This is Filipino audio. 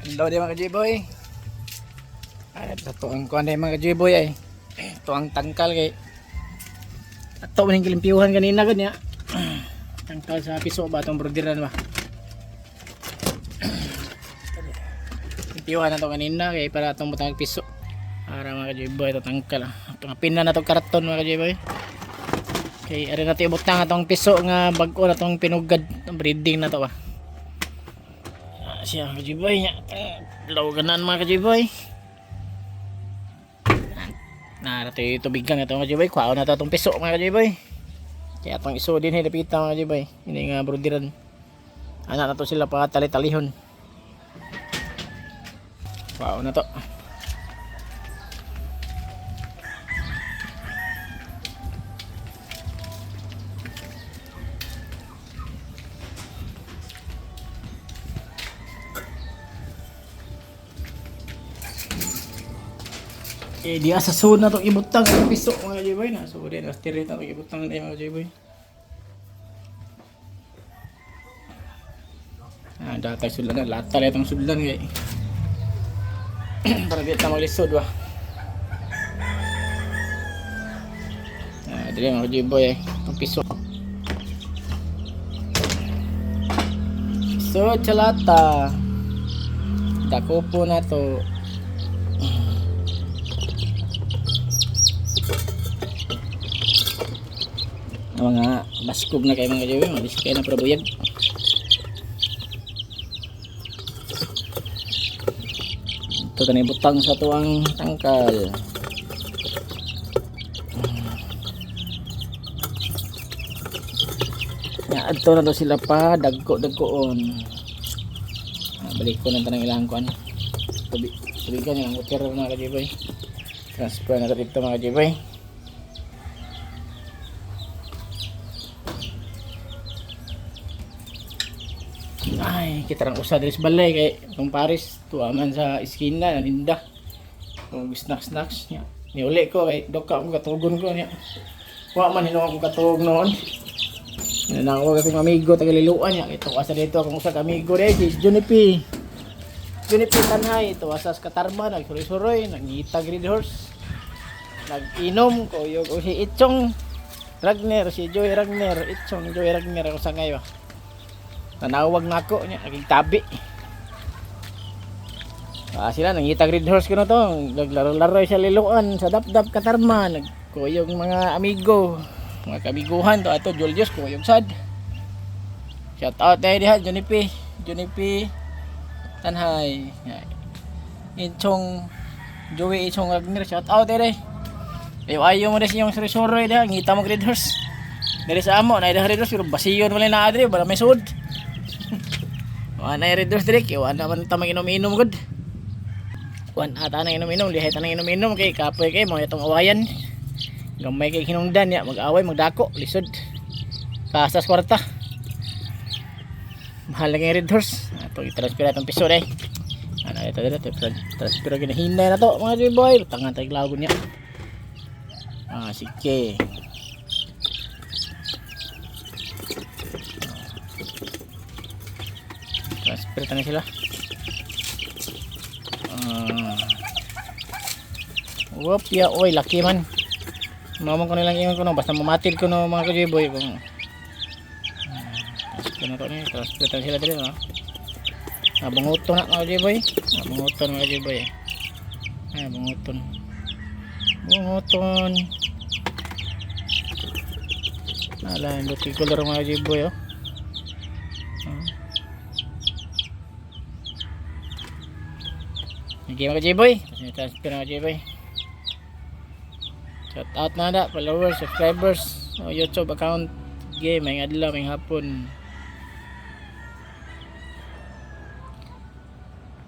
Hello di mga J-boy. Ay, ito ang kuhan din mga J-boy ay. Ito ang tangkal kay. Ito maning kilimpiyuhan kanina ganya. Tangkal sa piso ba itong broderan ba? Kilimpiyuhan na ito kanina kay para itong butang piso. Para mga J-boy ito tangkal. Ito nga pina na itong karton mga J-boy. Kay ari na ito ibutang itong piso nga bago na itong pinugad. Itong breeding na ito ba? Siya mga J-boy niya. Lawagan mga J-boy. Nato yung tubig kang ito mga J-boy. Kuhaon na ito itong piso mga J-boy. Kaya itong iso din hinapita mga J-boy. Hindi nga broderan. Anak na ito sila pa tali-talihon. Kuhaon na ito. Eh dia sa sud na to ibutang ang piso mga J-boy na. So din astirit na to ibutang na mga J-boy. Ah datay sudan na latal itong sudan kay. Para di ta maglisod ba. Ah dili mga J-boy ang piso. So chalata. Dako po na to. Mga baskog na kayo mga J-boy, mabis kayo na probuyag. Ito tanay butang sa tuwang tangkal. Ito na to sila pa dagko-dagkoon. Balik ko na tanang ilang kuan. Tubigan yung water mga J-boy. Transfer na dito mga J-boy. Ay, kita lang usa diri sa balay kay itong Paris tuaman sa iskina naninda. Kung snacks niya. Niuli ko kay doka ko katugon ko niya. Wa man hino ako katug noon. Nanawag akong amigo tagaliluan niya. Ito asa dito akong usa ka amigo diri si Junipi. Junipi Tanhay ito asas katarma nagsuroy-suroy nangita grid horse. Nag-inom ko yung si Itchong Ragner, si Joy Ragner, Itchong Joy Ragner ako sa ngayon. Nanawag na ako niya, naging tabi. Sila nangita grid horse ko na to. Naglaro-laro sa liluan, sa dap-dap katarma. Nagkuyog mga amigo. Mga kabiguhan to. Ato, Julius, kuyog sad. Shout out tayo diha, Junipi. Junipi Tanhay. Inchong Joey Inchong Ragner. Shout out tayo diha. Ayaw mo rin yung suri-suri diha. Ngita mo grid horse. Dari sa amo, na grid horse. Pero basiyon mo na adri. Bala may sud. Wala na reduce direct, wala naman tamang inom-inom good. Wala ata nang inom-inom, lihay ta nang inom-inom kay kapoy kay mo itong awayan. Gamay kay hinungdan ya, mag-away, magdako, lisod. Kasas kwarta. Mahal lang yung red horse. Ato i-transfer atong piso dai. Ano ito dito, transfer ginahinay na to mga J-boy. Tangan tay lagon niya. Sige. Transfer na sila. Whoop ya, oy laki man. Mamang ko nilang ingon ko no, basta mamatil ko no mga J-boy kung transfer na to ni, transfer na sila dito no. Bunguton na mga J-boy. Bunguton mga J-boy. Bunguton. Bunguton. Ala, buti color mga J-boy oh. Okay mga J-boy, transfer mga J-boy. Shout out na followers, subscribers, YouTube account, game, may adlaw, may hapon.